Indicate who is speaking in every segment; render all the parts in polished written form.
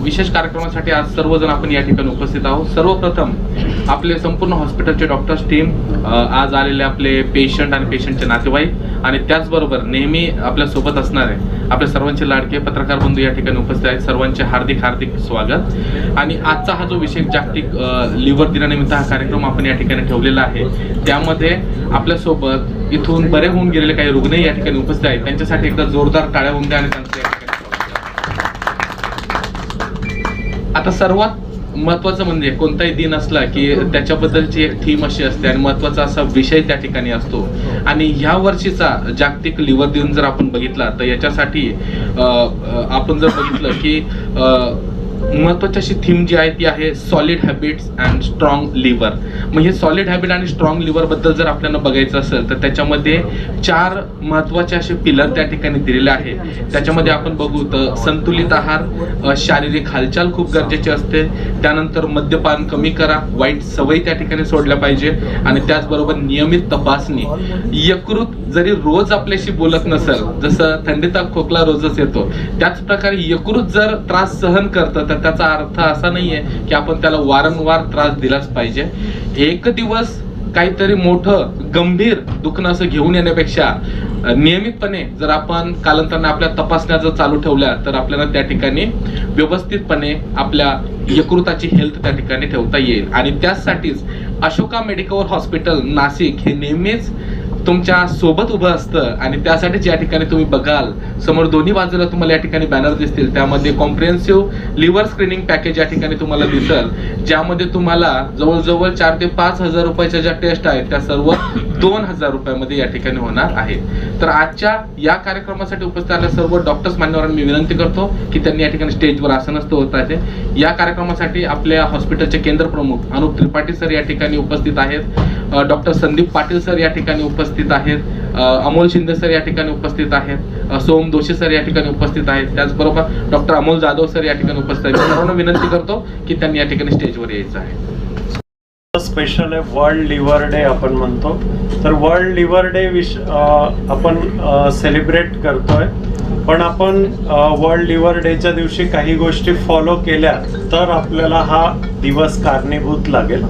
Speaker 1: विशेष कार्यक्रमासाठी आज सर्वजण आपण या ठिकाणी उपस्थित आहोत। सर्वप्रथम आपले संपूर्ण हॉस्पिटलचे डॉक्टर्स टीम, आज आलेले आपले पेशंट आणि पेशंटचे नातेवाईक आणि त्याचबरोबर नेहमी आपल्या सोबत असणारे आपल्या सर्वांचे लाडके पत्रकार बंधू या ठिकाणी उपस्थित आहेत। सर्वांचे हार्दिक हार्दिक स्वागत। आणि आजचा हा जो विशेष जागतिक लिव्हर दिनानिमित्त हा कार्यक्रम आपण या ठिकाणी ठेवलेला आहे, त्यामध्ये आपल्यासोबत इथून बरे होऊन गेलेले काही रुग्णही या ठिकाणी उपस्थित आहेत। त्यांच्यासाठी एकदा जोरदार टाळ्या होऊन द्या आणि त्यांचं आता सर्वात महत्त्वाचं म्हणजे कोणताही दिन असला की त्याच्याबद्दलची एक थीम अशी असते आणि महत्त्वाचा असा विषय त्या ठिकाणी असतो। आणि ह्या वर्षीचा जागतिक लिव्हर दिन जर आपण बघितला तर याच्यासाठी आपण जर बघितलं की महत्त्वाची अशी थीम जी आहे ती आहे solid habits and strong liver. मग हे सॉलिड हॅबिट आणि स्ट्रॉंग लिव्हर बद्दल जर आपल्याला बघायचं असेल तर त्याच्यामध्ये 4 महत्त्वाचे असे पिलर त्या ठिकाणी दिलेले आहे। त्याच्यामध्ये आपण बघू तर संतुलित आहार, शारीरिक हालचाल खूप गरजेची असते, त्यानंतर मद्यपान कमी करा, वाईट सवयी त्या ठिकाणी सोडल्या पाहिजे आणि त्याचबरोबर नियमित तपासणी। यकृत जरी रोज आपल्याशी बोलत नसेल, जसं थंडीचा खोकला रोजच येतो, त्याच प्रकारे यकृत जर त्रास सहन करतं तर त्याचा अर्थ असा नाहीये की आपण त्याला वारंवार त्रास दिलाच पाहिजे। एक दिवस काहीतरी मोठं गंभीर दुखणं असं घेऊन येण्यापेक्षा नियमितपणे जर आपण कालांतराने आपल्या तपासण्या जर चालू ठेवल्या तर आपल्याला त्या ठिकाणी व्यवस्थितपणे आपल्या यकृताची हेल्थ त्या ठिकाणी ठेवता येईल। आणि त्यासाठीच अशोका मेडिकल हॉस्पिटल नाशिक हे नेहमीच तुमच्या सोबत उभं असतं। आणि त्यासाठीच या ठिकाणी तुम्ही बघाल समोर दोन्ही बाजूला तुम्हाला या ठिकाणी बॅनर दिसतील, त्यामध्ये कॉम्प्रिहेन्सिव्ह लिव्हर स्क्रीनिंग पॅकेज या ठिकाणी तुम्हाला दिसेल, ज्यामध्ये तुम्हाला जवळजवळ 4 ते 5 हजार रुपयाच्या ज्या टेस्ट आहेत त्या सर्व 2000 रुपयामध्ये या ठिकाणी होणार आहे। तर आजच्या या कार्यक्रमासाठी उपस्थित असलेल्या सर्व डॉक्टर्स मान्यवरांना मी विनंती करतो की त्यांनी या ठिकाणी स्टेजवर आसनस्थ होत आहेत। या कार्यक्रमासाठी आपल्या हॉस्पिटलचे केंद्र प्रमुख अनुप त्रिपाठी सर या ठिकाणी उपस्थित आहेत, डॉक्टर संदीप पाटील सर या ठिकाणी उपस्थित आहेत, अमोल शिंदे सर या ठिकाणी उपस्थित आहेत, सोम दोशी सर या ठिकाणी उपस्थित आहेत, त्याचबरोबर डॉक्टर अमोल जाधव सर या ठिकाणी उपस्थित आहेत। सर्वांना विनंती करतो की त्यांनी या ठिकाणी स्टेजवर यायचं आहे।
Speaker 2: स्पेशल आहे वर्ल्ड लिव्हर डे आपण म्हणतो, तर वर्ल्ड लिव्हर डे आपण सेलिब्रेट करतोय, पण आपण वर्ल्ड लिव्हर डेच्या दिवशी काही गोष्टी फॉलो केल्या तर आपल्याला हा दिवस कारणीभूत लागेल।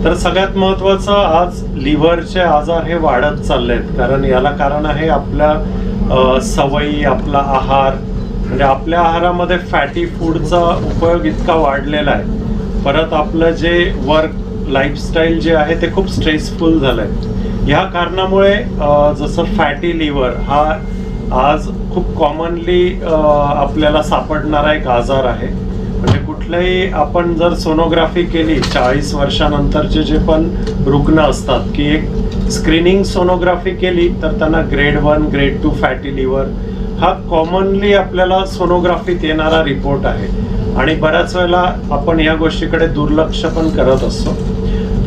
Speaker 2: तर सगळ्यात महत्त्वाचं, आज लिव्हरचे आजार हे वाढत चालले आहेत, कारण याला कारण आहे आपल्या सवयी, आपला आहार, म्हणजे आपल्या आहारामध्ये फॅटी फूडचा उपयोग इतका वाढलेला आहे। परत आपलं जे वर्क लाईफस्टाईल जे आहे ते खूप स्ट्रेसफुल झालं आहे। ह्या कारणामुळे जसं फॅटी लिव्हर हा आज खूप कॉमनली आपल्याला सापडणारा एक आजार आहे। म्हणजे कुठल्याही आपण जर सोनोग्राफी केली, 40 वर्षानंतरचे जे पण रुग्ण असतात की एक स्क्रीनिंग सोनोग्राफी केली तर त्यांना ग्रेड 1 ग्रेड 2 फॅटी लिव्हर हा कॉमनली आपल्याला सोनोग्राफीत येणारा रिपोर्ट आहे। आणि बऱ्याच वेळेला आपण या गोष्टीकडे दुर्लक्ष पण करत असतो।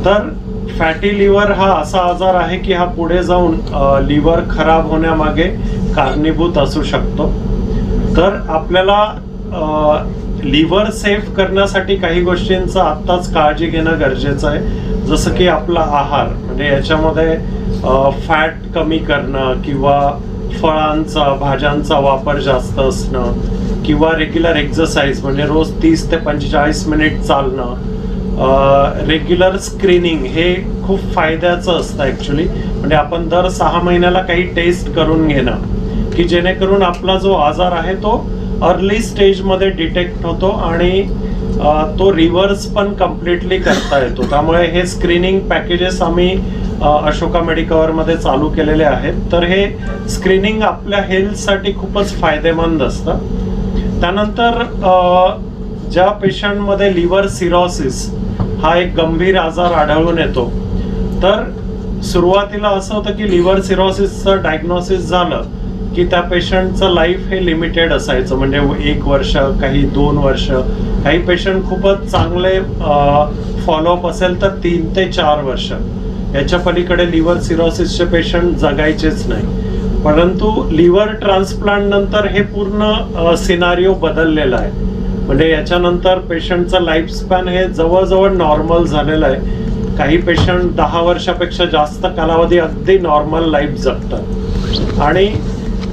Speaker 2: तर फॅटी लिव्हर हा असा आजार आहे की हा पुढे जाऊन लिव्हर खराब होण्यामागे कारणीभूत असू शकतो। तर आपल्याला लिव्हर सेफ करण्यासाठी काही गोष्टींचा आत्ताच काळजी घेणं गरजेचं आहे, जसं की आपला आहार, म्हणजे याच्यामध्ये फॅट कमी करणं किंवा फळांचा भाज्यांचा वापर जास्त असणं किंवा रेग्युलर एक्सरसाइज, म्हणजे रोज 30 ते 45 मिनिट चालणं, रेग्युलर स्क्रीनिंग हे खूप फायद्याचं असतं ॲक्च्युली। म्हणजे आपण दर 6 महिन्याला काही टेस्ट करून घेणं की जेणेकरून आपला जो आजार आहे तो अर्ली स्टेजमध्ये डिटेक्ट होतो आणि तो रिव्हर्स पण कम्प्लिटली करता येतो। त्यामुळे हे स्क्रीनिंग पॅकेजेस आम्ही अशोका मेडिकवरमध्ये चालू केलेले आहेत। तर हे स्क्रीनिंग आपल्या हेल्थसाठी खूपच फायदेमंद असतं। त्यानंतर ज्या पेशंटमध्ये लिव्हर सिरोसिस हा एक गंभीर आजार आढळून येतो, तर सुरुवातीला असं होतं की लिव्हर सिरोसिसचं डायग्नोसिस झालं की त्या पेशंटचं लाईफ हे लिमिटेड असायचं, म्हणजे 1 वर्ष, काही 2 वर्ष, काही पेशंट खूपच चांगले फॉलोअप असेल तर 3 ते 4 वर्ष, याच्या पलीकडे लिव्हर सिरोसिसचे पेशंट जगायचेच नाही। परंतु लिव्हर ट्रान्सप्लांट नंतर हे पूर्ण सिनारिओ बदललेला आहे। म्हणजे याच्यानंतर पेशंटचं लाईफ स्पॅन हे जवळजवळ नॉर्मल झालेलं आहे। काही पेशंट 10 वर्षापेक्षा जास्त कालावधी अगदी नॉर्मल लाईफ जगतात। आणि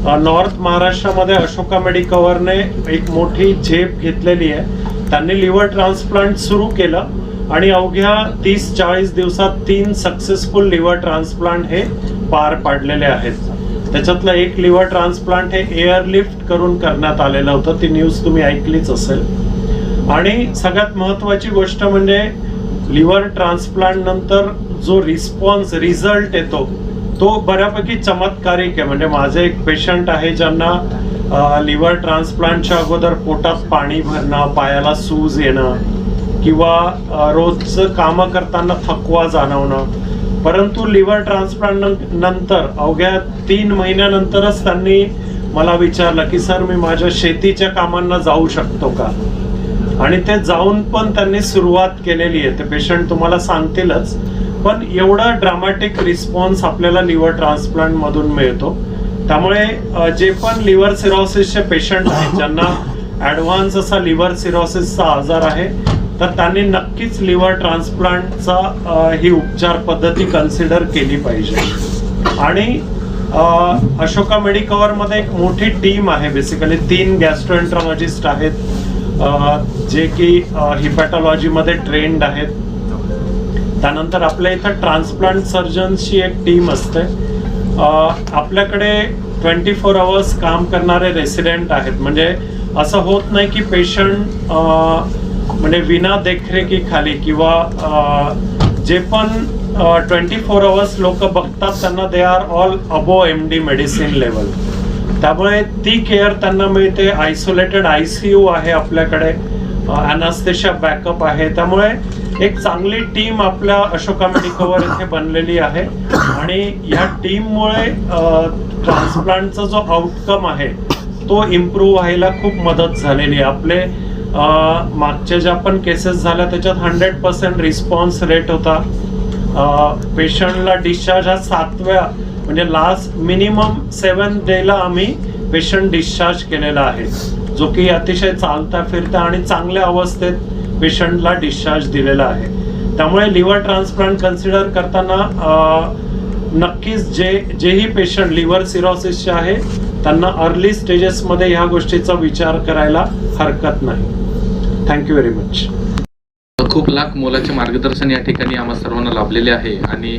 Speaker 2: नॉर्थ महाराष्ट्रामध्ये अशोका मेडिकवरने एक मोठी झेप घेतलेली आहे त्यांनी लिव्हर ट्रान्सप्लांट सुरू केलं आणि अवघ्या 30-40 दिवसात 3 सक्सेसफुल लिव्हर ट्रान्सप्लांट हे पार पाडलेले आहेत. त्याच्यातलं एक लिव्हर ट्रान्सप्लांट हे एअरलिफ्ट करून करण्यात आलेलं होतं. ती न्यूज तुम्ही ऐकलीच असेल. आणि सगळ्यात महत्त्वाची गोष्ट म्हणजे लिव्हर ट्रान्सप्लांट नंतर जो रिझल्ट येतो तो बऱ्यापैकी चमत्कारिक आहे. म्हणजे माझे एक पेशंट आहे ज्यांना लिव्हर ट्रान्सप्लांटच्या अगोदर पोटात पाणी भरणं, पायाला सूज येणं किंवा रोजचं कामं करताना थकवा जाणवणं, परंतु लिव्हर ट्रान्सप्लांट नंतर अवघ्या 3 महिन्यानंतरच त्यांनी मला विचारलं की सर मी माझ्या शेतीच्या कामांना जाऊ शकतो का. आणि ते जाऊन पण त्यांनी सुरुवात केलेली आहे. ते पेशंट तुम्हाला सांगतीलच, पण एवढा ड्रामॅटिक रिस्पॉन्स आपल्याला लिव्हर ट्रान्सप्लांट मधून मिळतो. त्यामुळे जे पण लिव्हर सिरोसिसचे पेशंट आहेत ज्यांना ऍडव्हान्स असा लिव्हर सिरोसिसचा आजार आहे तर त्यांनी नक्कीच लिव्हर ट्रान्सप्लांटचा ही उपचार पद्धती कन्सिडर केली पाहिजे. आणि अशोका मेडिकवर मध्ये एक मोठी टीम आहे. बेसिकली 3 गॅस्ट्रोएंट्रोलॉजिस्ट आहेत जे की हिपॅटॉलॉजी मध्ये ट्रेंड आहेत. त्यानंतर आपल्या इथं ट्रान्सप्लांट सर्जन्सची एक टीम असते. आपल्याकडे 24 आवर्स काम करणारे रेसिडेंट आहेत. म्हणजे असं होत नाही की पेशंट म्हणजे विना देखरेखीखाली किंवा जे पण 24 आवर्स लोक बघतात त्यांना they are all above MD medicine level. त्यामुळे ती केअर त्यांना मिळते. आयसोलेटेड ICU आहे आपल्याकडे, अॅनास्थेशिया बॅकअप आहे. त्यामुळे एक चांगली टीम आपल्या अशोका मेडिकवर इथे बनलेली आहे. आणि ह्या टीममुळे ट्रान्सप्लांटचा जो आउटकम आहे तो इम्प्रूव्ह व्हायला खूप मदत झालेली आहे. आपले मागच्या ज्या पण केसेस झाल्या त्याच्यात 100% रिस्पॉन्स रेट होता. पेशंटला डिस्चार्ज हा 7व्या म्हणजे लास्ट मिनिमम 7 डेला आम्ही पेशंट डिस्चार्ज केलेला आहे, जो की अतिशय चालता फिरता आणि चांगल्या अवस्थेत पेशंटला डिस्चार्ज दिलेला आहे. त्यामुळे लिव्हर ट्रान्सप्लांट कन्सिडर करताना नक्कीच जेही पेशंट लिव्हर सिरोसिसचे आहे त्यांना अर्ली स्टेजेसमध्ये ह्या गोष्टीचा विचार करायला हरकत नाही. Thank you very much.
Speaker 1: खूप लाख मोलाचे मार्गदर्शन या ठिकाणी आम्हा सर्वांना लाभलेले आहे. आणि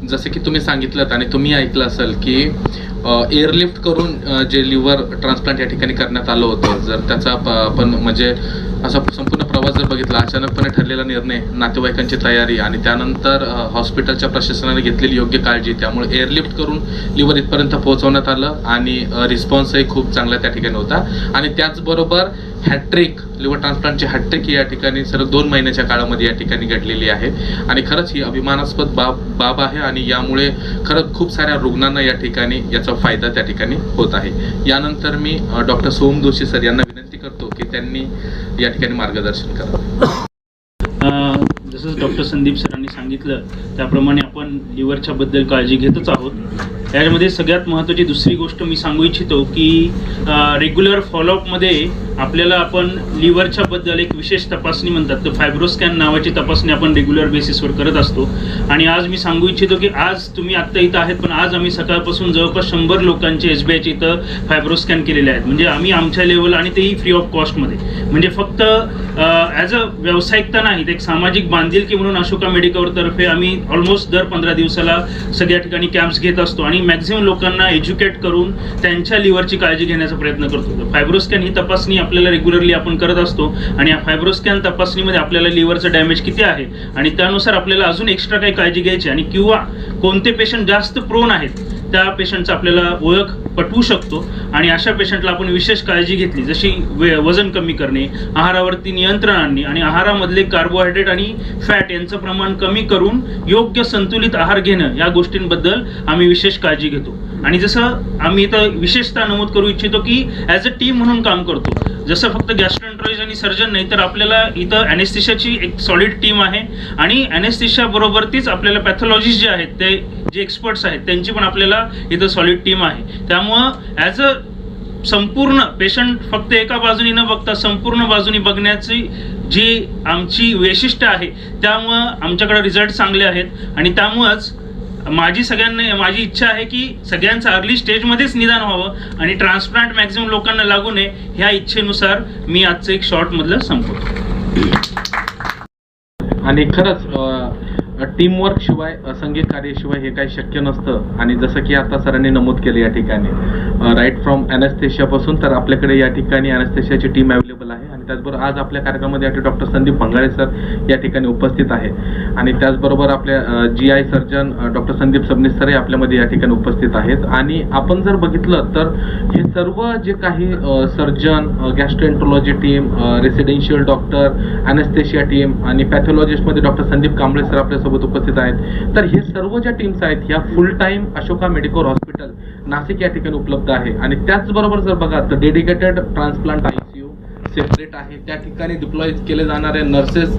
Speaker 1: जसे की तुम्ही सांगितलं आणि तुम्ही ऐकलं असेल की एअरलिफ्ट करून जे लिव्हर ट्रान्सप्लांट या ठिकाणी करण्यात आलं होतं, जर त्याचा आपण म्हणजे असा संपूर्ण प्रवास जर बघितला, अचानकपणे ठरलेला निर्णय, नातेवाईकांची तयारी आणि त्यानंतर हॉस्पिटलच्या प्रशासनाने घेतलेली योग्य काळजी, त्यामुळे एअरलिफ्ट करून लिव्हर इथपर्यंत पोहोचवण्यात आलं आणि रिस्पॉन्सही खूप चांगला त्या ठिकाणी होता. आणि त्याचबरोबर हॅट्रिक लिव्हर ट्रान्सप्लांटची हॅट्रिक या ठिकाणी सलग 2 महिन्याच्या काळामध्ये या ठिकाणी घडलेली आहे. आणि खरंच ही अभिमानास्पद बाब आहे आणि यामुळे खरंच खूप साऱ्या रुग्णांना या ठिकाणी याचा फायदा त्या ठिकाणी होत आहे. यानंतर मी डॉक्टर सोम जोशी सर यांना विनंती करतो की त्यांनी या ठिकाणी मार्गदर्शन करावं.
Speaker 3: जसं डॉक्टर संदीप सरांनी सांगितलं त्याप्रमाणे आपण लिव्हरच्या बद्दल काळजी घेतच आहोत. त्याच्यामध्ये सगळ्यात महत्त्वाची दुसरी गोष्ट मी सांगू इच्छितो की रेग्युलर फॉलोअपमध्ये आपल्याला आपण लिव्हरच्या बद्दल एक विशेष तपासणी म्हणतात तर फायब्रोस्कॅन नावाची तपासणी आपण रेग्युलर बेसिसवर करत असतो. आणि आज मी सांगू इच्छितो की आज तुम्ही आत्ता इथं आहेत, पण आज आम्ही सकाळपासून जवळपास 100 लोकांचे SBIचे इथं फायब्रोस्कॅन केलेले आहेत. म्हणजे आम्ही आमच्या लेवल आणि तेही फ्री ऑफ कॉस्टमध्ये. म्हणजे फक्त ॲज अ व्यावसायिकता नाही, एक सामाजिक बांधिलकी म्हणून अशोका मेडिकवर तर्फे आम्ही ऑलमोस्ट दर 15 दिवसाला सगळ्या ठिकाणी कॅम्प्स घेत असतो आणि मॅक्झिमम लोकांना एज्युकेट करून त्यांच्या लिव्हरची काळजी घेण्याचा प्रयत्न करतो. फायब्रोस्कॅन ही तपासणी आपल्याला रेग्युलरली आपण करत असतो आणि या फायब्रोस्कॅन तपासणीमध्ये आपल्याला लिव्हरचं डॅमेज किती आहे आणि त्यानुसार आपल्याला अजून एक्स्ट्रा काही काळजी घ्यायची आणि किंवा कोणते पेशंट जास्त प्रोन आहेत त्या पेशंटचं आपल्याला ओळख पटवू शकतो. आणि अशा पेशंटला आपण विशेष काळजी घेतली, जशी वजन कमी करणे, आहारावरती नियंत्रण आणणे आणि आहारामधले कार्बोहायड्रेट आणि फॅट यांचं प्रमाण कमी करून योग्य संतुलित आहार घेणं, या गोष्टींबद्दल आम्ही विशेष काळजी घेतो. आणि जसं आम्ही इथं विशेषतः नमूद करू इच्छितो की ॲज अ टीम म्हणून काम करतो. जसं फक्त गॅस्ट्रोएंट्रोलॉजी आणि सर्जन नाही तर आपल्याला इथं ॲनेस्थेशियाची एक सॉलिड टीम आहे आणि ॲनेस्थेशिया बरोबरतीच आपल्याला पॅथॉलॉजिस्ट जे आहेत ते जे एक्सपर्ट्स आहेत त्यांची पण आपल्याला इथं सॉलिड टीम आहे. त्यामुळं ॲज अ संपूर्ण पेशंट फक्त एका बाजूने न बघता संपूर्ण बाजूनी बघण्याची जी आमची वैशिष्ट्य आहे त्यामुळं आमच्याकडे रिझल्ट चांगले आहेत. आणि त्यामुळंच माझी इच्छा आहे की सगळ्यांचं अर्ली स्टेजमध्येच निदान व्हावं आणि ट्रान्सप्लांट मॅक्झिमम लोकांना लागू नये. ह्या इच्छेनुसार मी आजचं एक शॉर्टमधलं संपवतो.
Speaker 1: आणि खरंच टीमवर्क शिवाय संघीय कार्याशिवाय हे काही शक्य नसतं. आणि जसं की आता सरांनी नमूद केलं या ठिकाणी राईट फ्रॉम ॲनेस्थेशियापासून तर आपल्याकडे या ठिकाणी ॲनेस्थेशियाची टीम अवेलेबल आहे. आणि त्याचबरोबर आज आपल्या कार्यक्रमामध्ये डॉक्टर संदीप भंगारे सर या ठिकाणी उपस्थित आहे. आणि त्याचबरोबर आपल्या GI surgeon doctor Sandeep Sabnis सरही आपल्यामध्ये या ठिकाणी उपस्थित आहेत. आणि आपण जर बघितलं तर हे सर्व जे काही surgeon, gastroenterology team, residential doctor, anaesthesia team आणि पॅथॉलॉजिस्टमध्ये डॉक्टर संदीप कांबळे सर आपल्यासोबत उपस्थित आहेत. तर हे सर्व ज्या टीम्स आहेत ह्या फुल time Ashoka Medicover hospital Nashik या ठिकाणी उपलब्ध आहे. आणि त्याचबरोबर जर बघा तर डेडिकेटेड ट्रान्सप्लांट ICU सेपरेट आहे. त्या ठिकाणी डिप्लॉय केले जाणारे नर्सेस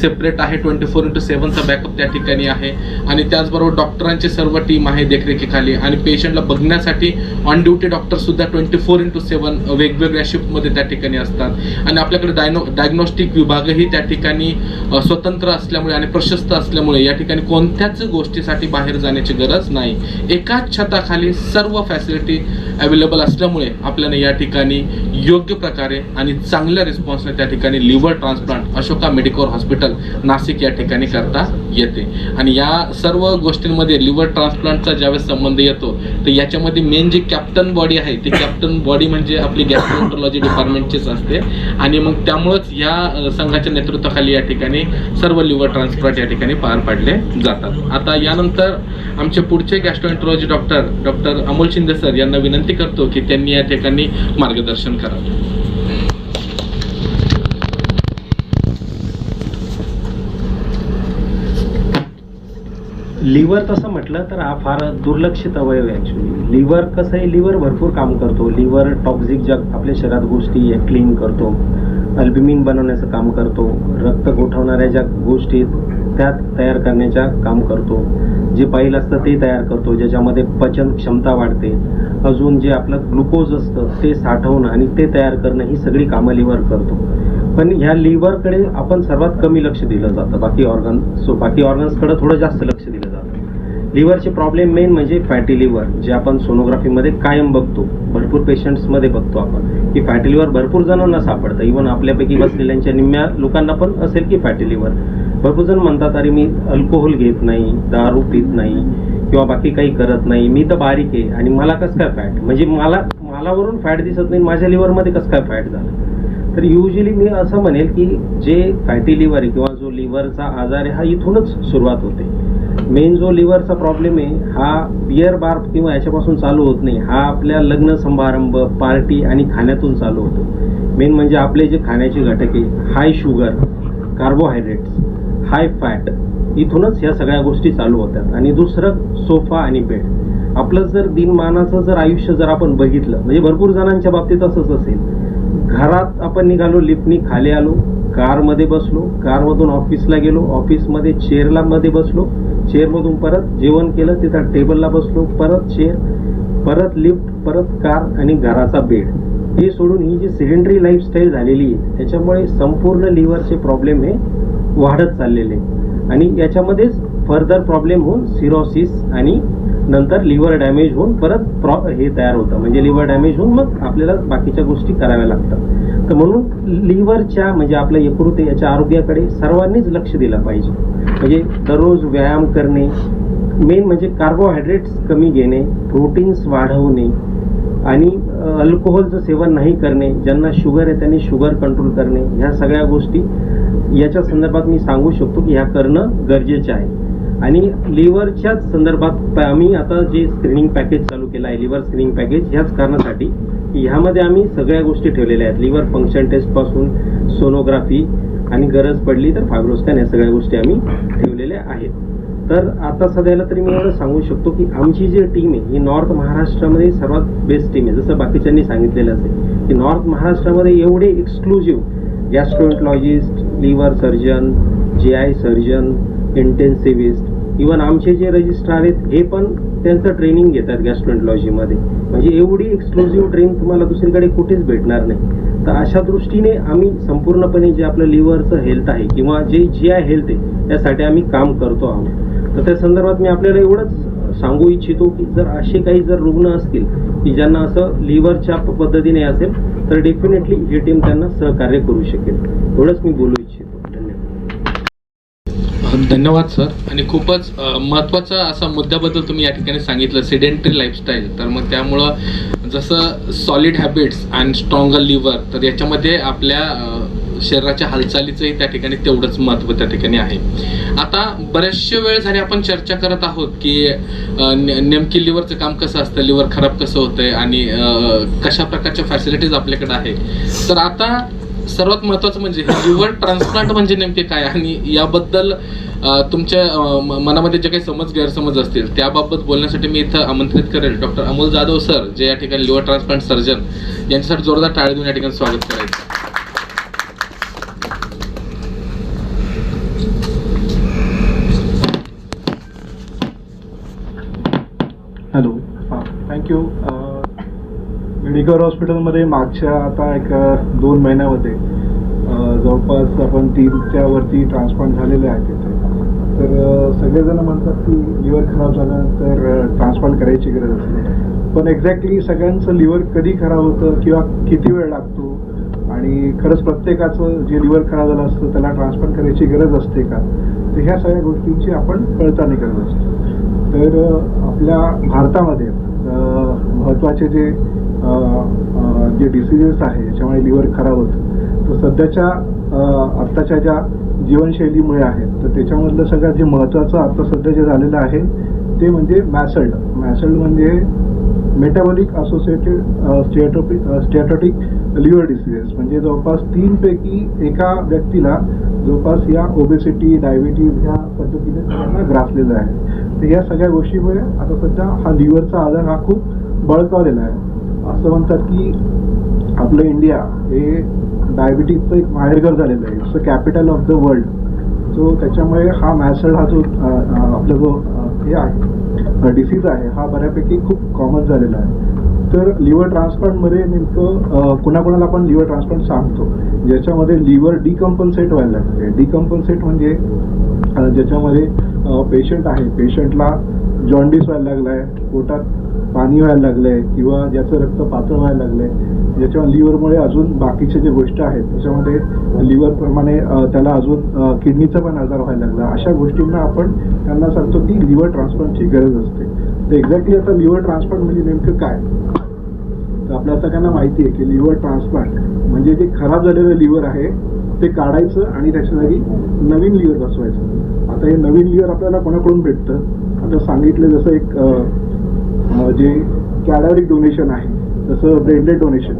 Speaker 1: सेपरेट आहे. 24/7 चा बॅकअप त्या ठिकाणी आहे. आणि त्याचबरोबर डॉक्टरांची सर्व टीम आहे देखरेखीखाली. आणि पेशंटला बघण्यासाठी ऑन ड्युटी डॉक्टर सुद्धा 24/7 वेगवेगळ्या शिफ्टमध्ये त्या ठिकाणी असतात. आणि आपल्याकडे डायग्नोस्टिक विभागही त्या ठिकाणी स्वतंत्र असल्यामुळे आणि प्रशस्त असल्यामुळे या ठिकाणी कोणत्याच गोष्टीसाठी बाहेर जाण्याची गरज नाही. एकाच छताखाली सर्व फॅसिलिटी अवेलेबल असल्यामुळे आपल्याला या ठिकाणी योग्य प्रकारे आणि चांगल्या रिस्पॉन्सने त्या ठिकाणी liver transplant Ashoka Medicover hospital Nashik या ठिकाणी करता येते. आणि या सर्व गोष्टींमध्ये लिव्हर ट्रान्सप्लांटचा ज्यावेळेस संबंध येतो तर याच्यामध्ये मेन जी कॅप्टन बॉडी आहे ती कॅप्टन बॉडी म्हणजे आपली गॅस्ट्रोएंट्रोलॉजी डिपार्टमेंटचीच असते. आणि मग त्यामुळेच या संघाच्या नेतृत्वाखाली या ठिकाणी सर्व लिव्हर ट्रान्सप्लांट या ठिकाणी पार पाडले जातात. आता यानंतर आमचे पुढचे गॅस्ट्रोएंट्रोलॉजी डॉक्टर अमोल शिंदे सर यांना विनंती करतो की त्यांनी या ठिकाणी मार्गदर्शन करावं.
Speaker 4: लिव्हर तसं म्हटलं तर हा फार दुर्लक्षित अवयव आहे ॲक्च्युली. लिव्हर कसं आहे, लिव्हर भरपूर काम करतो. लिव्हर टॉक्झिक ज्या आपल्या शरीरात गोष्टी क्लीन करतो, अल्ब्युमिन बनवण्याचं काम करतो, रक्त गोठवणाऱ्या ज्या गोष्टी त्या तयार करण्याच्या काम करतो, जे पाईल असतं ते तयार करतो, ज्याच्यामध्ये पचन क्षमता वाढते, अजून जे आपलं ग्लुकोज असतं ते साठवणं आणि ते तयार करणं ही सगळी कामं लिव्हर करतो. पण ह्या लिव्हरकडे आपण सर्वात कमी लक्ष दिलं जातं बाकी ऑर्गन्सकडे थोडं जास्त लक्ष दिलं जातं. लिव्हरचे प्रॉब्लेम मेन म्हणजे फॅटी लिव्हर, जे आपण सोनोग्राफीमध्ये कायम बघतो, भरपूर पेशंट्समध्ये बघतो आपण की फॅटी लिव्हर भरपूर जणांना सापडतं. इव्हन आपल्यापैकी बसलेल्यांच्या निम्म्या लोकांना पण असेल की फॅटी लिव्हर. भरपूर जण म्हणतात अरे मी अल्कोहोल घेत नाही, दारू पित नाही किंवा बाकी काही करत नाही, मी तर बारीक आहे आणि मला कसं काय फॅट, म्हणजे मलावरून फॅट दिसत नाही, माझ्या लिव्हरमध्ये कसं काय फॅट झालं. तर युजली मी असं म्हणेल की जे फॅटी लिव्हर आहे किंवा जो लिव्हरचा आजार आहे हा इथूनच सुरुवात होते. मेन जो लिव्हरचा प्रॉब्लेम आहे हा बिअर बार किंवा याच्यापासून चालू होत नाही, हा आपल्या लग्न समारंभ, पार्टी आणि खाण्यातून चालू होतो. मेन म्हणजे आपले जे खाण्याचे घटक आहे, हाय शुगर, कार्बोहायड्रेट्स, हाय फॅट, इथूनच ह्या सगळ्या गोष्टी चालू होतात. आणि दुसरं सोफा आणि बेड. आपलं जर दिनमानाचं जर आयुष्य जर आपण बघितलं, म्हणजे भरपूर जणांच्या बाबतीत असंच असेल, घरात आपण निघालो, लिफ्टनी खाली आलो, कारमध्ये बसलो, कारमधून ऑफिसला गेलो, ऑफिसमध्ये चेअरला मध्ये बसलो, चेअरमधून परत जेवण केलं, तिथं टेबलला बसलो, परत चेअर, परत लिफ्ट, परत कार आणि घराचा बेड. हे सोडून ही जी सेडेंटरी लाईफस्टाईल झालेली आहे त्याच्यामुळे संपूर्ण लिव्हरचे प्रॉब्लेम हे वाढत चाललेले आणि याच्यामध्येच फर्दर प्रॉब्लेम होऊन सिरोसिस आणि नंतर लिव्हर डॅमेज होऊन परत हे तयार होतं, म्हणजे लिव्हर डॅमेज होऊन मग आपल्याला बाकीच्या गोष्टी कराव्या लागतात. तर म्हणून लिव्हरच्या म्हणजे आपल्या यकृत याच्या आरोग्याकडे सर्वांनीच लक्ष दिलं पाहिजे. म्हणजे दररोज व्यायाम करणे, मेन म्हणजे कार्बोहायड्रेट्स कमी घेणे, प्रोटीन्स वाढवणे आणि अल्कोहोलचं सेवन नाही करणे, ज्यांना शुगर आहे त्यांनी शुगर कंट्रोल करणे, ह्या सगळ्या गोष्टी याच्या संदर्भात मी सांगू शकतो की ह्या करणं गरजेचे आहे. आणि लिव्हरच्याच संदर्भात आम्ही आता जे स्क्रीनिंग पॅकेज चालू केलं आहे, लिव्हर स्क्रीनिंग पॅकेज, ह्याच कारणासाठी की ह्यामध्ये आम्ही सगळ्या गोष्टी ठेवलेल्या आहेत. लिव्हर फंक्शन टेस्टपासून सोनोग्राफी आणि गरज पडली तर फायब्रोस्कॅन, या सगळ्या गोष्टी आम्ही ठेवलेल्या आहेत. तर आता सध्याला तरी मी एवढं सांगू शकतो की आमची जी टीम आहे ही नॉर्थ महाराष्ट्रामध्ये सर्वात बेस्ट टीम आहे. जसं बाकीच्यांनी सांगितलेलं असेल की नॉर्थ महाराष्ट्रामध्ये एवढे exclusive gastroenterologist, liver surgeon, GI surgeon, intensivist, even आमचे जे रजिस्ट्रार आहेत हे पण त्यांचं ट्रेनिंग घेतात गॅस्ट्रोएंट्रोलॉजीमध्ये. म्हणजे एवढी एक्सक्लुझिव्ह ट्रेन तुम्हाला दुसरीकडे कुठेच भेटणार नाही. तर अशा दृष्टीने आम्ही संपूर्णपणे जे आपलं लिव्हरचं हेल्थ आहे किंवा जे GI हेल्थ आहे त्यासाठी आम्ही काम करतो आहोत. तर त्या संदर्भात मी आपल्याला एवढंच सांगू इच्छितो की जर असे काही जर रुग्ण असतील की ज्यांना असं लिव्हरच्या पद्धतीने असेल तर डेफिनेटली ही टीम त्यांना सहकार्य करू शकेल. एवढंच मी बोलू इच्छितो.
Speaker 1: धन्यवाद सर. आणि खूपच महत्त्वाचा असा मुद्द्याबद्दल तुम्ही या ठिकाणी सांगितलं, सेडेंटरी लाईफस्टाईल. तर मग त्यामुळं जसं solid habits and stronger liver, तर याच्यामध्ये आपल्या शरीराच्या हालचालीचंही त्या ठिकाणी तेवढंच महत्त्व त्या ठिकाणी आहे. आता बरेचशे वेळ झाले आपण चर्चा करत आहोत की नेमकी लिव्हरचं काम कसं असतं, लिव्हर खराब कसं होतंय आणि कशा प्रकारच्या फॅसिलिटीज आपल्याकडे आहे. तर आता सर्वात महत्त्वाचं म्हणजे लिव्हर ट्रान्सप्लांट म्हणजे नेमके काय, आणि याबद्दल तुमच्या मनामध्ये जे काही गैरसमज असतील त्याबाबत बोलण्यासाठी मी इथं आमंत्रित करेल डॉक्टर अमोल जाधव सर, जे या ठिकाणी लिव्हर ट्रान्सप्लांट सर्जन, यांच्यासाठी जोरदार टाळी देऊन या ठिकाणी स्वागत करायचं.
Speaker 5: Hello, thank you. मेडिकल हॉस्पिटलमध्ये मागच्या आता एक 2 महिन्यामध्ये जवळपास आपण 3च्या वरती ट्रान्सप्लांट झालेले आहेत तिथे. तर सगळेजण म्हणतात की लिव्हर खराब झाल्यानंतर ट्रान्सप्लांट करायची गरज असते, पण एक्झॅक्टली सगळ्यांचं लिव्हर कधी खराब होतं किंवा किती वेळ लागतो, आणि खरंच प्रत्येकाचं जे लिव्हर खराब झालं असतं त्याला ट्रान्सप्लांट करायची गरज असते का, तर ह्या सगळ्या गोष्टींची आपण पडताळणी करत असतो. तर आपल्या भारतामध्ये महत्त्वाचे जे डिसिजेस आहे ज्याच्यामुळे लिव्हर खराब होतं, तर सध्याच्या आत्ताच्या ज्या जीवनशैलीमुळे आहेत, तर त्याच्यामधलं सगळ्यात जे महत्त्वाचं आता सध्या जे झालेलं आहे ते म्हणजे मॅसल्ड म्हणजे मेटाबॉलिक असोसिएटेड स्टॅटोटिक लिव्हर डिसिजेस. म्हणजे जवळपास 3 पैकी एका व्यक्तीला जवळपास या ओबेसिटी, डायबिटीज ह्या पद्धतीने सगळ्यांना ग्रासलेलं आहे. तर या सगळ्या गोष्टीमुळे आता सध्या हा लिव्हरचा आजार हा खूप बळकावलेला आहे. असं म्हणतात की आपलं इंडिया हे डायबिटीजचं एक माहेरघर झालेलं आहे, it's the capital of the world. So त्याच्यामुळे हा मॅसल्ड हा जो आपला जो हे आहे डिसीज आहे हा बऱ्यापैकी खूप कॉमन झालेला आहे. तर लिव्हर ट्रान्सप्लांटमध्ये नेमकं कुणाकुणाला आपण लिव्हर ट्रान्सप्लांट सांगतो ज्याच्यामध्ये लिव्हर डिकम्पन्सेट व्हायला लागते. डिकम्पन्सेट म्हणजे ज्याच्यामध्ये पेशंट आहे, पेशंटला जॉन्डिस व्हायला लागला आहे, पोटात पाणी व्हायला लागलं आहे, किंवा ज्याचं रक्त पातळ व्हायला लागलं आहे, ज्याच्या लिव्हरमुळे अजून बाकीचे जे गोष्टी आहेत त्याच्यामध्ये लिव्हरप्रमाणे त्याला अजून किडनीचा पण आजार व्हायला लागला. अशा गोष्टींना आपण त्यांना सांगतो की लिव्हर ट्रान्सप्लांटची गरज असते. तर एक्झॅक्टली आता लिव्हर ट्रान्सप्लांट म्हणजे नेमकं काय, तर आपल्या सगळ्यांना माहिती आहे की लिव्हर ट्रान्सप्लांट म्हणजे जे खराब झालेलं लिव्हर आहे ते काढायचं आणि त्याच्या जागी नवीन लिव्हर बसवायचं. आता हे नवीन लिव्हर आपल्याला कोणाकडून भेटतं, आता सांगितलं जसं एक जे कॅडॅव्हरिक डोनेशन आहे, जसं ब्रेनडेड डोनेशन,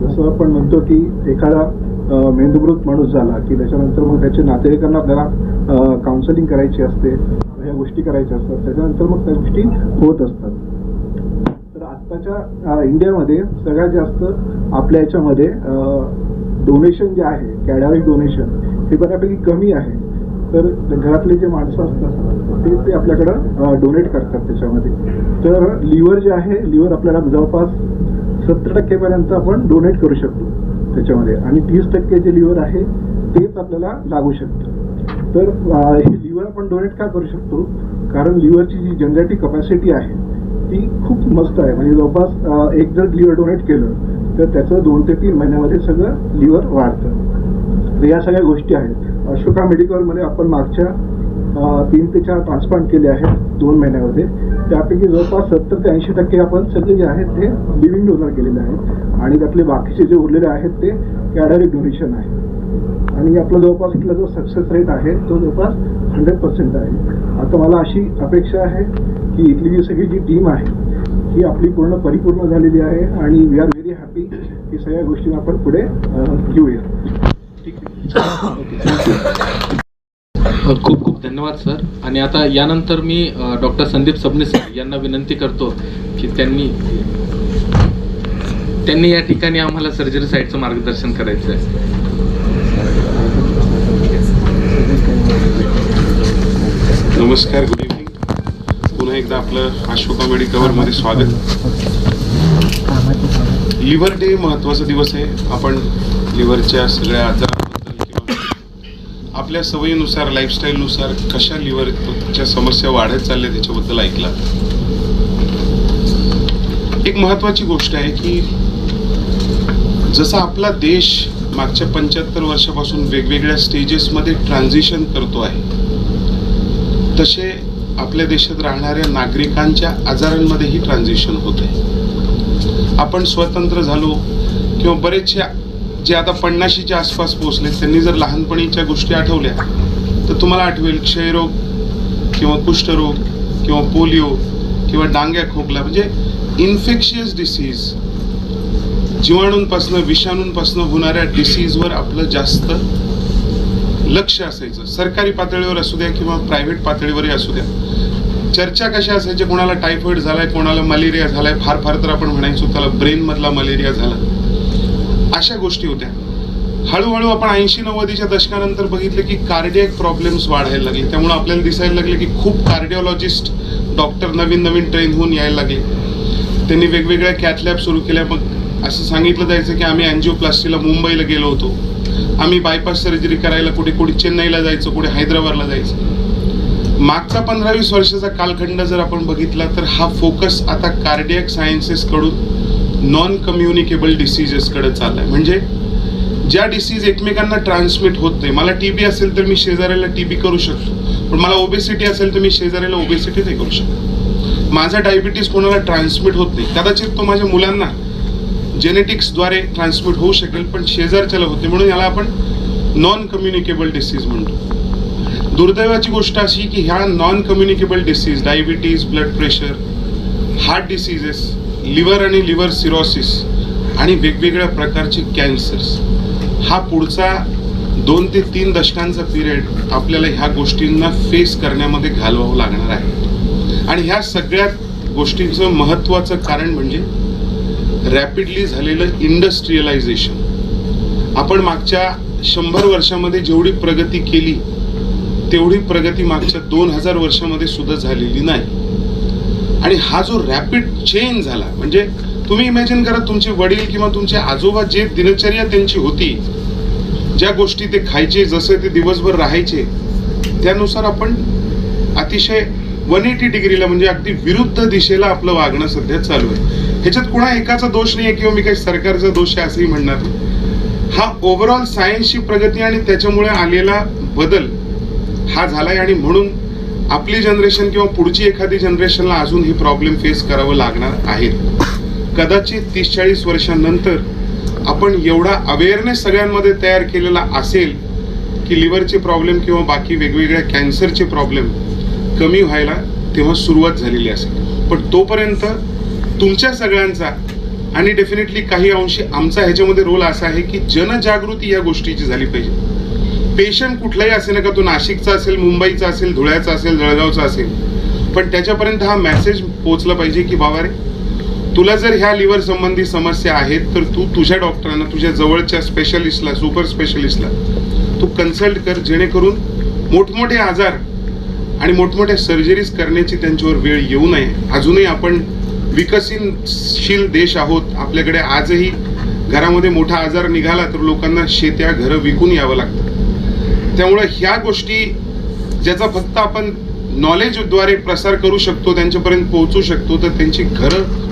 Speaker 5: जसं आपण म्हणतो की एखादा मेंदूमृत माणूस झाला की त्याच्यानंतर मग त्याच्या नातेवाईकांना आपल्याला काउन्सिलिंग करायची असते, ह्या गोष्टी करायच्या असतात, त्याच्यानंतर मग त्या गोष्टी होत असतात. तर आत्ताच्या इंडियामध्ये सगळ्यात जास्त आपल्या याच्यामध्ये डोनेशन जे आहे कॅडॅव्हरिक डोनेशन हे बऱ्यापैकी कमी आहे. तर घरातले जे माणसं असतात ते आपल्याकडं डोनेट करतात त्याच्यामध्ये. तर लिव्हर जे आहे, लिव्हर आपल्याला जवळपास 70% आपण डोनेट करू शकतो त्याच्यामध्ये, आणि 30% जे लिव्हर आहे तेच आपल्याला लागू शकतं. तर हे लिव्हर आपण डोनेट का करू शकतो, कारण लिव्हरची जी जनरेटिव्ह कपॅसिटी आहे ती खूप मस्त आहे. म्हणजे जवळपास एक जर लिव्हर डोनेट केलं तर त्याचं 2 ते 3 महिन्यामध्ये सगळं लिव्हर वाढतं. तर या सगळ्या गोष्टी आहेत. अशोका मेडिकलमध्ये आपण मागच्या 3 ते 4 ट्रान्सप्लांट केले आहेत 2 महिन्यामध्ये. त्यापैकी जवळपास 70 ते 80% आपण सगळे जे आहेत ते लिव्हिंग डोनर केलेले आहेत, आणि त्यातले बाकीचे जे उरलेले आहेत ते कॅडॅव्हरिक डोनेशन आहे. आणि आपला जवळपास इथला जो सक्सेस रेट आहे तो जवळपास 100% आहे. आता मला अशी अपेक्षा आहे की इथली जी सगळी जी टीम आहे ही आपली परिपूर्ण झालेली आहे, आणि वी आर व्हेरी हॅपी की सगळ्या गोष्टी आपण पुढे घेऊया.
Speaker 1: खूप खूप धन्यवाद सर. आणि आता यानंतर मी डॉक्टर संदीप सबनीस यांना विनंती करतो की त्यांनी या ठिकाणी आम्हाला सर्जरी साईटचं मार्गदर्शन करायचं आहे.
Speaker 6: नमस्कार, गुड इव्हनिंग. पुन्हा एकदा आपलं अशोका मेडिकलमध्ये स्वागत. लिव्हर डे महत्त्वाचा दिवस आहे. आपण लिव्हरच्या सगळ्या आजाराबद्दल किंवा आपल्या सवयीनुसार, लाईफस्टाईलनुसार कशा लिव्हरच्या समस्या वाढत चालल्या त्याच्याबद्दल ऐकला. एक महत्त्वाची गोष्ट आहे की जसा आपला देश मागच्या 75 वर्षापासून वेगवेगळ्या स्टेजेसमध्ये ट्रान्झिशन करतो आहे, तसे आपल्या देशात राहणाऱ्या नागरिकांच्या आजारांमध्येही ट्रान्झिशन होत आहे. आपण स्वतंत्र झालो किंवा बरेचशा जे आता 50च्या आसपास पोहोचले त्यांनी जर लहानपणीच्या गोष्टी आठवल्या तर तुम्हाला आठवेल क्षयरोग किंवा कुष्ठरोग किंवा पोलिओ किंवा डांग्या खोकला, म्हणजे इन्फेक्शियस डिसीज, जीवाणूंपासनं विषाणूंपासनं होणाऱ्या डिसीजवर आपलं जास्त लक्ष असायचं. सरकारी पातळीवर असू द्या किंवा प्रायव्हेट पातळीवरही असू द्या. चर्चा कशा असायच्या, कोणाला टायफॉइड झालाय, कोणाला मलेरिया झालाय, फार फार तर आपण म्हणायचो त्याला ब्रेन मधला मलेरिया झाला, अशा गोष्टी होत्या. हळूहळू आपण 80-90च्या दशकानंतर बघितलं की कार्डियक प्रॉब्लेम्स वाढायला लागले. त्यामुळे आपल्याला दिसायला लागले की खूप कार्डिओलॉजिस्ट डॉक्टर नवीन ट्रेन होऊन यायला लागले. त्यांनी वेगवेगळ्या कॅथ लॅब सुरू केल्या. मग असं सांगितलं जायचं की आम्ही अँजिओप्लास्टीला मुंबईला गेलो होतो, आम्ही बायपास सर्जरी करायला कुठे चेन्नईला जायचं, कुठे हैदराबादला जायचं. मागचा 15-20 वर्षाचा कालखंड जर आपण बघितला तर हा फोकस आता कार्डियक सायन्सेस कडून नॉन कम्युनिकेबल डिसीजेस कडे चाललाय. म्हणजे ज्या डिसीज एकमेकांना ट्रान्समिट होत नाही. मला टीबी असेल तर मी शेजाऱ्याला टीबी करू शकतो, पण मला ओबेसिटी असेल तर मी शेजाऱ्याला ओबेसिटीच करू शकतो. माझा डायबिटीस कोणाला ट्रान्समिट होत नाही. कदाचित तो माझ्या मुलांना जेनेटिक्सद्वारे ट्रान्समिट होऊ शकेल, पण शेजारच्याला होते, म्हणून याला आपण नॉन कम्युनिकेबल डिसीज म्हणतो. दुर्दैवाची गोष्ट अशी की ह्या non communicable disease, diabetes, blood pressure, heart diseases, liver आणि लिव्हर सिरोसिस आणि वेगवेगळ्या प्रकारचे कॅन्सर्स, हा पुढचा 2 ते 3 दशकांचा पिरियड आपल्याला ह्या गोष्टींना फेस करण्यामध्ये घालवावं लागणार आहे. आणि ह्या सगळ्या गोष्टींचं महत्त्वाचं कारण म्हणजे रॅपिडली झालेलं इंडस्ट्रियलायझेशन. आपण मागच्या 100 वर्षामध्ये जेवढी प्रगती केली तेवढी प्रगती मागच्या 2000 वर्षामध्ये सुद्धा झालेली नाही. आणि हा जो रॅपिड चेंज झाला, म्हणजे तुम्ही इमॅजिन करा तुमचे वडील किंवा तुमचे आजोबा जे दिनचर्या त्यांची होती, ज्या गोष्टी ते खायचे, जसे ते दिवसभर राहायचे, त्यानुसार आपण अतिशय 180 डिग्रीला म्हणजे अगदी विरुद्ध दिशेला आपलं वागणं सध्या चालू आहे. ह्याच्यात कोणा एकाचा दोष नाही आहे किंवा मी काही सरकारचा दोष आहे असंही म्हणणार नाही. हा ओव्हरऑल सायन्सची प्रगती आणि त्याच्यामुळे आलेला बदल हा झालाय. आणि म्हणून आपली जनरेशन किंवा पुढची एखादी जनरेशनला अजून हे प्रॉब्लेम फेस करावं लागणार आहेत. कदाचित 30-40 वर्षांनंतर आपण एवढा अवेअरनेस सगळ्यांमध्ये तयार केलेला असेल की लिव्हरचे प्रॉब्लेम किंवा बाकी वेगवेगळ्या कॅन्सरचे प्रॉब्लेम कमी व्हायला तेव्हा सुरुवात झालेली असेल. पण तोपर्यंत तुमच्या सगळ्यांचा आणि डेफिनेटली काही अंशी आमचा ह्याच्यामध्ये रोल असा आहे की जनजागृती या गोष्टीची झाली पाहिजे. पेशंट कुठलाही असेल ना, का तो नाशिकचा असेल, मुंबईचा असेल, धुळ्याचा असेल, जळगावचा असेल, पण त्याच्यापर्यंत हा मेसेज पोहोचला पाहिजे की बाबा रे, तुला जर ह्या लिव्हर संबंधी समस्या आहेत तर तू तुझ्या डॉक्टरांना, तुझ्या जवळच्या स्पेशलिस्टला, सुपर स्पेशलिस्टला तू कन्सल्ट कर, जेणेकरून मोठमोठे आजार आणि मोठमोठ्या सर्जरीज करण्याची त्यांच्यावर वेळ येऊ नये. अजूनही आपण विकसनशील देश आहोत. आपल्याकडे आजही घरामध्ये मोठा आजार निघाला तर लोकांना शेत्या, घरं विकून यावं लागतं. त्यामुळे ह्या गोष्टी ज्याचा फक्त आपण नॉलेजद्वारे प्रसार करू शकतो, त्यांच्यापर्यंत पोहोचू शकतो, तर त्यांची घरं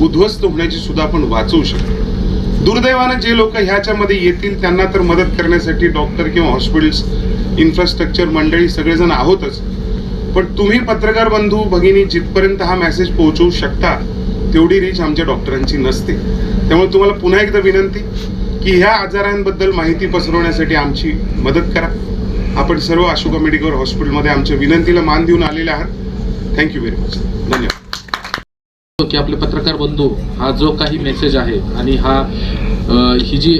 Speaker 6: उद्ध्वस्त होण्याची सुद्धा आपण वाचवू शकतो. दुर्दैवानं जे लोक ह्याच्यामध्ये येतील त्यांना तर मदत करण्यासाठी डॉक्टर किंवा हॉस्पिटल्स, इन्फ्रास्ट्रक्चर मंडळी सगळेजण आहोतच, पण तुम्ही पत्रकार बंधू भगिनी जिथपर्यंत हा मेसेज पोहोचवू शकता तेवढी रीच आमच्या डॉक्टरांची नसते. त्यामुळे तुम्हाला पुन्हा एकदा विनंती की ह्या आजारांबद्दल माहिती पसरवण्यासाठी आमची मदत करा. आपण सर्व अशोका मेडिकल हॉस्पिटलमध्ये आमच्या विनंतीला मान देऊन आलेले आहात. Thank you very much. धन्यवाद.
Speaker 1: की आपले पत्रकार बंधू, हा जो काही मेसेज आहे आणि हा ही जी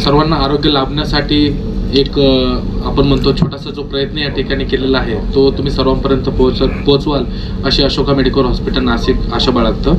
Speaker 1: सर्वांना आरोग्य लाभण्यासाठी एक आपण म्हणतो छोटासा जो प्रयत्न या ठिकाणी केलेला आहे तो तुम्ही सर्वांपर्यंत पोहोचवाल अशी अशोका मेडिकल हॉस्पिटल नाशिक आशा बाळगतं.